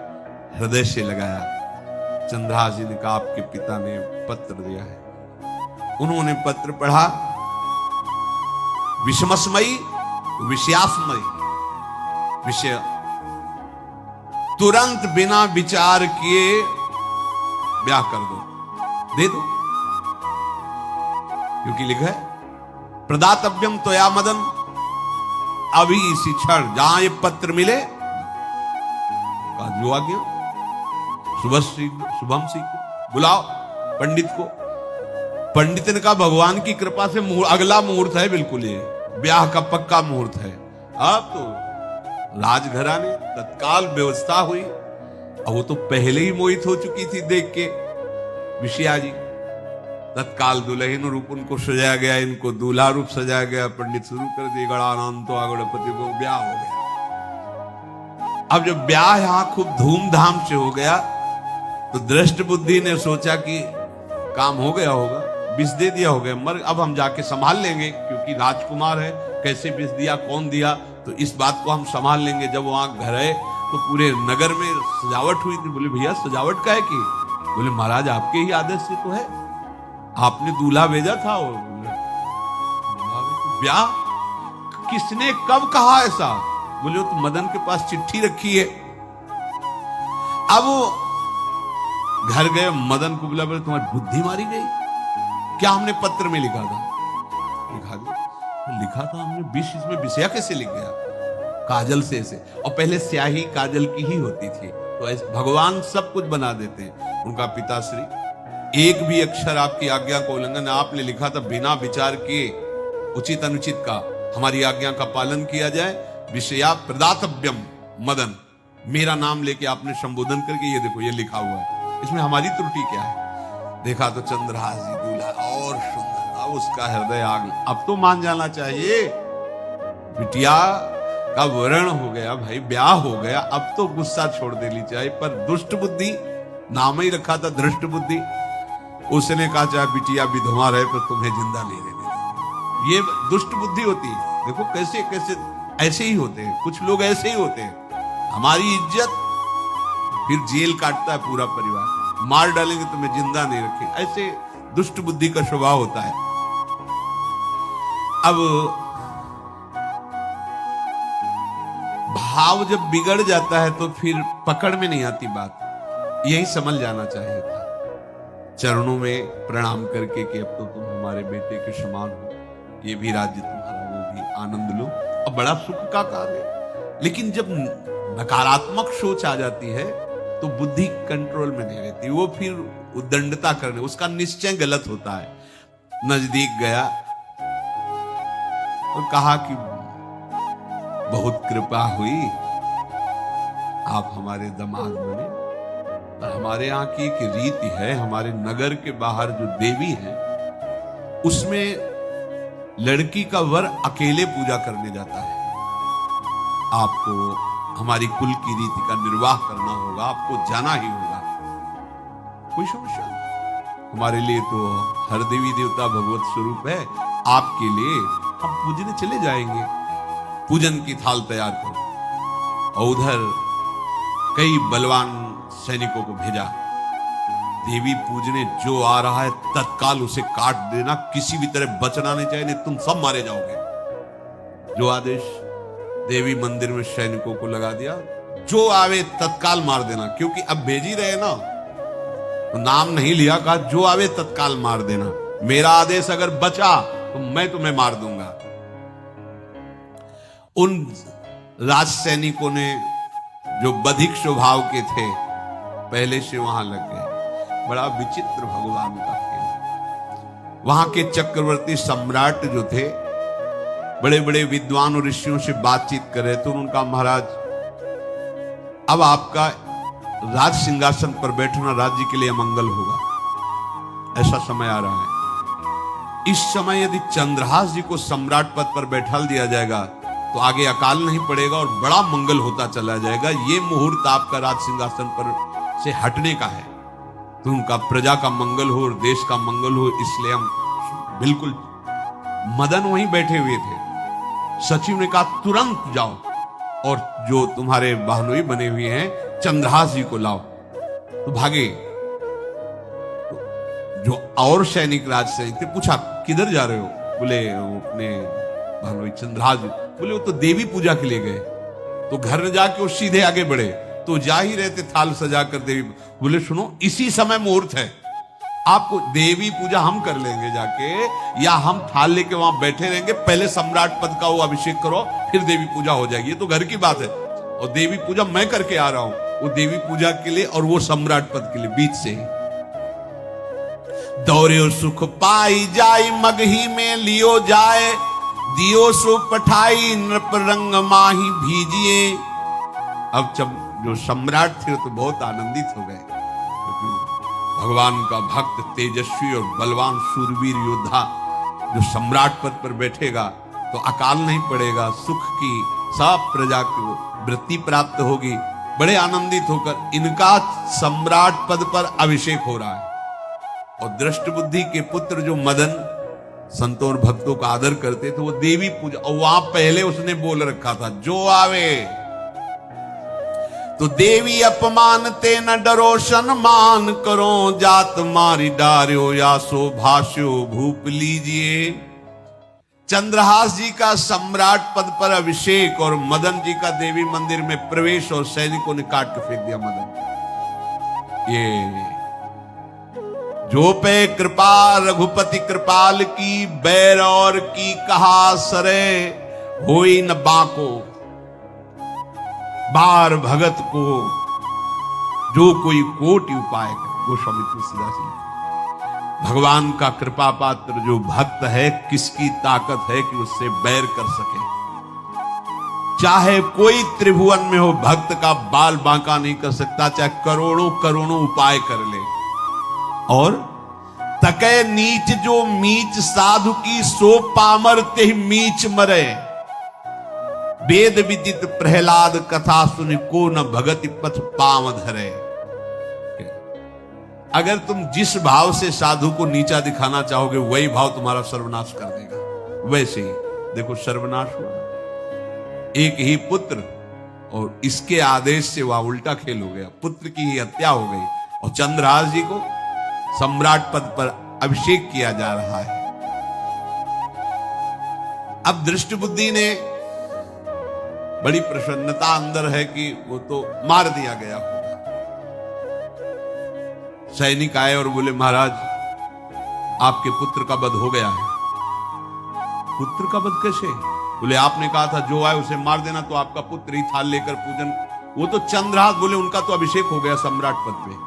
हृदय से लगाया। चंद्रहास जी ने कहा आपके पिता ने पत्र दिया है। उन्होंने पत्र पढ़ा, विषमस्मयी विषयास्मयी विषय, तुरंत बिना विचार किए ब्याह कर दो, दे दो, क्योंकि लिखा है प्रदातव्यम त्वया मदन, अभी इसी क्षण जहां ये पत्र मिले जो आज्ञा, शुभम सी बुलाओ पंडित को। पंडित ने कहा भगवान की कृपा से अगला मुहूर्त है, बिल्कुल ये ब्याह का पक्का मुहूर्त है। अब तो राजघराने तत्काल व्यवस्था हुई, और वो तो पहले ही मोहित हो चुकी थी देख के विषया जी। तत्काल दुल्हन रूप उनको सजाया गया, इनको दूल्हा रूप सजाया गया, पंडित शुरू कर दिए गणानंद तो गणपति को, ब्याह हो गया। अब जब ब्याह यहां खूब धूमधाम से हो गया तो दृष्ट बुद्धि ने सोचा कि काम हो गया होगा, विष दे दिया होगा, मर अब हम जाके संभाल लेंगे, क्योंकि राजकुमार है, कैसे विष दिया, कौन दिया, तो इस बात को हम संभाल लेंगे। जब वहां घर है तो पूरे नगर में सजावट हुई थी। बोले भैया सजावट का है कि? बोले महाराज आपके ही आदेश से तो है, आपने दूल्हा भेजा था। और ब्याह किसने कब कहा ऐसा? बोले तो मदन के पास चिट्ठी रखी है। अब वो घर गए, मदन को बोला, बोले तुम्हारी बुद्धि मारी गई, क्या हमने पत्र में लिखा था? लिखा था हमने, विष, इसमें विषया कैसे लिख गया? काजल से ऐसे, और पहले स्याही काजल की ही होती थी, तो ऐसे भगवान सब कुछ बना देते हैं। उनका पिताश्री एक भी अक्षर आपकी आज्ञा का उल्लंघन, आपने लिखा था बिना विचार किए उचित अनुचित का हमारी आज्ञा का पालन किया जाए। विषया प्रदातव्यम मदन, मेरा नाम लेके आपने संबोधन करके, ये देखो ये लिखा हुआ है, इसमें हमारी त्रुटि क्या है? देखा तो चंद्रहास जी दूल्हा और सुंदर, अब उसका हृदय आग, अब तो मान जाना चाहिए बिटिया का वरण हो गया भाई, ब्याह हो गया, अब तो गुस्सा छोड़ देनी चाहिए। पर दुष्ट बुद्धि, नाम ही रखा था धृष्ट बुद्धि, उसने कहा चाहे बिटिया विधवा रहे पर तुम्हें जिंदा नहीं रहने। ये दुष्ट बुद्धि होती है। देखो कैसे कैसे ऐसे ही होते हैं, कुछ लोग ऐसे ही होते हैं, हमारी इज्जत, फिर जेल काटता है पूरा परिवार, मार डालेंगे तुम्हें जिंदा नहीं रखे, ऐसे दुष्ट बुद्धि का स्वभाव होता है। अब भाव जब बिगड़ जाता है तो फिर पकड़ में नहीं आती बात, यही समझ जाना चाहिए था। चरणों में प्रणाम करके कि अब तो तुम हमारे बेटे के समान हो, ये भी राज्य तुम्हारा, वो भी आनंद लो, और बड़ा सुख का कार्य है। लेकिन जब नकारात्मक सोच आ जाती है तो बुद्धि कंट्रोल में नहीं रहती, वो फिर उद्दंडता करने, उसका निश्चय गलत होता है। नजदीक गया और कहा कि बहुत कृपा हुई, आप हमारे दामाद बने। हमारे यहाँ की एक रीति है, हमारे नगर के बाहर जो देवी है उसमें लड़की का वर अकेले पूजा करने जाता है। आपको हमारी कुल की रीति का निर्वाह करना होगा, आपको जाना ही होगा, कोई समस्या नहीं। हमारे लिए तो हर देवी देवता भगवत स्वरूप है, आपके लिए हम पूजने चले जाएंगे, पूजन की थाल तैयार करो। और उधर कई बलवान सैनिकों को भेजा, देवी पूजने जो आ रहा है तत्काल उसे काट देना, किसी भी तरह बचना नहीं चाहिए, नहीं तुम सब मारे जाओगे। जो आदेश देवी मंदिर में सैनिकों को लगा दिया, जो आवे तत्काल मार देना, क्योंकि अब भेज ही रहे ना, तो नाम नहीं लिया, कहा जो आवे तत्काल मार देना, मेरा आदेश अगर बचा तो मैं तुम्हें मार दूंगा। उन राज सैनिकों ने जो बधिक स्वभाव के थे पहले से वहां लग गए। बड़ा विचित्र भगवान का खेल। वहां के चक्रवर्ती सम्राट जो थे बड़े बड़े विद्वान और ऋषियों से बातचीत कर रहे थे। उनका महाराज अब आपका राज सिंहासन पर बैठना राज्य के लिए मंगल होगा, ऐसा समय आ रहा है। इस समय यदि चंद्रहास जी को सम्राट पद पर बैठा दिया जाएगा तो आगे अकाल नहीं पड़ेगा और बड़ा मंगल होता चला जाएगा। ये मुहूर्त आपका राज सिंहासन पर से हटने का है, तो उनका प्रजा का मंगल हो और देश का मंगल हो, इसलिए हम बिल्कुल। मदन वहीं बैठे हुए थे, सचिव ने कहा तुरंत जाओ और जो तुम्हारे बहनोई बने हुए हैं चंद्रहास जी को लाओ। तो भागे, जो और सैनिक राज सैनिक थे, पूछा किधर जा रहे हो? बोले वो अपने भानुई चंद्रहास। बोले वो तो देवी पूजा के लिए गए। तो घर में जाके वो सीधे आगे बढ़े, तो जा ही रहे थे थाल सजा कर देवी। बोले सुनो, इसी समय मुहूर्त है, आपको देवी पूजा हम कर लेंगे जाके, या हम थाल लेके वहां बैठे रहेंगे, पहले सम्राट पद का वो अभिषेक करो, फिर देवी पूजा हो जाएगी। ये तो घर की बात है, और देवी पूजा मैं करके आ रहा हूं, वो देवी पूजा के लिए और वो सम्राट पद के लिए बीच से ही। दौरे सुख पाई जाई मगही में लियो जाए, दियो सो पठाई नृप रंग माही भीजिए। अब जब जो सम्राट थे तो बहुत आनंदित हो गए, क्योंकि भगवान का भक्त तेजस्वी और बलवान शूरवीर योद्धा जो सम्राट पद पर बैठेगा तो अकाल नहीं पड़ेगा, सुख की सब प्रजा को वृत्ति प्राप्त होगी। बड़े आनंदित होकर इनका सम्राट पद पर अभिषेक हो रहा है। और दृष्ट बुद्धि के पुत्र जो मदन संतों और भक्तों का आदर करते थे, वो देवी पूजा, और वहां पहले उसने बोल रखा था जो आवे तो देवी अपमान ते न डरो, सम्मान करो, जात मारी डार्यो या सो भाष्यो भूप लीजिए। चंद्रहास जी का सम्राट पद पर अभिषेक और मदन जी का देवी मंदिर में प्रवेश, और सैनिकों ने काट के फेंक दिया मदन। ये जो पे कृपा रघुपति कृपाल की, बैर और की कहा सरे, होई न बाको बार भगत को, जो कोई कोटि उपाय करे। गोस्वामी तुलसीदास जी, भगवान का कृपा पात्र जो भक्त है, किसकी ताकत है कि उससे बैर कर सके? चाहे कोई त्रिभुवन में हो, भक्त का बाल बांका नहीं कर सकता, चाहे करोड़ों करोड़ों उपाय कर ले। और तके नीच जो मीच साधु की, सो पामर ते मीच मरे। वेद विदित प्रहलाद कथा सुनि, को न भगति पथ पांव धरे। अगर तुम जिस भाव से साधु को नीचा दिखाना चाहोगे, वही भाव तुम्हारा सर्वनाश कर देगा। वैसे ही देखो सर्वनाश हुआ, एक ही पुत्र, और इसके आदेश से वह उल्टा खेल हो गया, पुत्र की ही हत्या हो गई, और चंद्रहास जी को सम्राट पद पर अभिषेक किया जा रहा है। अब दृष्ट बुद्धि ने बड़ी प्रसन्नता अंदर है कि वो तो मार दिया गया होगा। सैनिक आए और बोले महाराज आपके पुत्र का वध हो गया है। पुत्र का वध कैसे? बोले आपने कहा था जो आए उसे मार देना, तो आपका पुत्र ही थाल लेकर पूजन। वो तो चंद्रहास, बोले उनका तो अभिषेक हो गया सम्राट पद पे।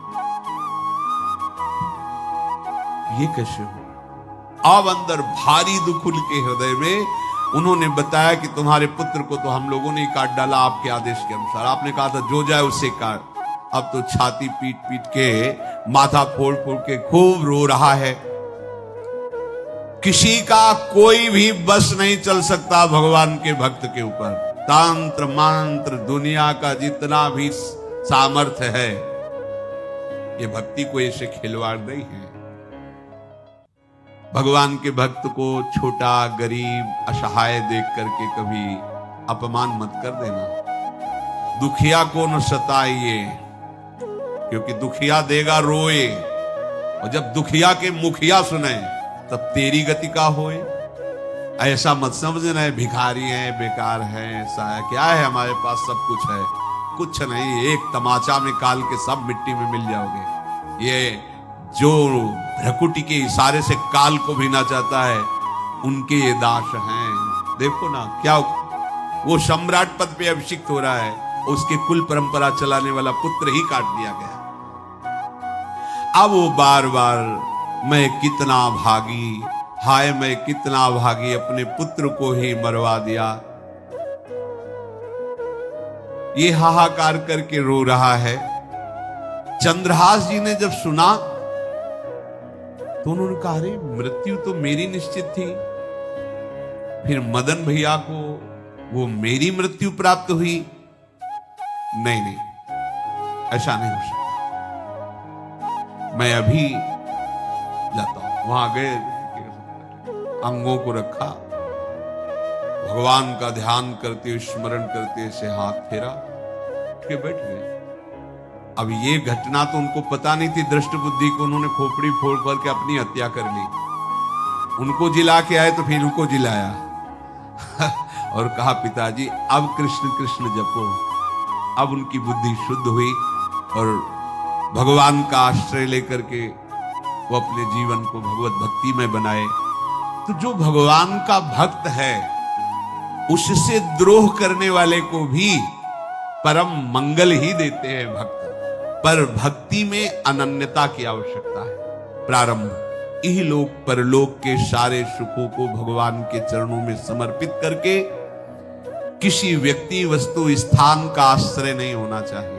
ये कैसे हो? अब अंदर भारी दुख उनके हृदय में। उन्होंने बताया कि तुम्हारे पुत्र को तो हम लोगों ने काट डाला आपके आदेश के अनुसार, आपने कहा था जो जाए उससे काट। अब तो छाती पीट पीट के, माथा फोड़ फोड़ के खूब रो रहा है। किसी का कोई भी बस नहीं चल सकता भगवान के भक्त के ऊपर। तंत्र मंत्र दुनिया का जितना भी सामर्थ्य है, ये भक्ति को ऐसे खिलवाड़ नहीं है। भगवान के भक्त को छोटा गरीब असहाय देख करके कभी अपमान मत कर देना। दुखिया को न सताइए, क्योंकि दुखिया देगा रोए, और जब दुखिया के मुखिया सुने तब तेरी गति का होए। ऐसा मत समझना है भिखारी है, बेकार है, ऐसा है, क्या है हमारे पास सब कुछ है। कुछ नहीं, एक तमाचा में काल के सब मिट्टी में मिल जाओगे। ये जो भ्रकुटी के इशारे से काल को भी ना चाहता है, उनके ये दास हैं। देखो ना क्या वो सम्राट पद पे अभिषिक्त हो रहा है, उसके कुल परंपरा चलाने वाला पुत्र ही काट दिया गया। अब वो बार बार मैं कितना भागी, हाय मैं कितना भागी, अपने पुत्र को ही मरवा दिया। ये हाहाकार करके रो रहा है। चंद्रहास जी ने जब सुना तो उन्होंने कहा अरे मृत्यु तो मेरी निश्चित थी, फिर मदन भैया को वो मेरी मृत्यु प्राप्त हुई। नहीं नहीं, ऐसा नहीं हो सकता। मैं अभी जाता हूं। वहां गए, अंगों को रखा, भगवान का ध्यान करते स्मरण करते से हाथ फेरा, उठ के बैठ गए। अब ये घटना तो उनको पता नहीं थी, दृष्ट बुद्धि को उन्होंने खोपड़ी फोड़ फोड़ के अपनी हत्या कर ली। उनको जिला के आए तो फिर उनको जिलाया और कहा पिताजी अब कृष्ण कृष्ण जपो। अब उनकी बुद्धि शुद्ध हुई और भगवान का आश्रय लेकर के वो अपने जीवन को भगवत भक्ति में बनाए। तो जो भगवान का भक्त है उससे द्रोह करने वाले को भी परम मंगल ही देते हैं भक्त। पर भक्ति में अनन्यता की आवश्यकता है। प्रारंभ इहलोक परलोक के सारे सुखों को भगवान के चरणों में समर्पित करके किसी व्यक्ति वस्तु स्थान का आश्रय नहीं होना चाहिए।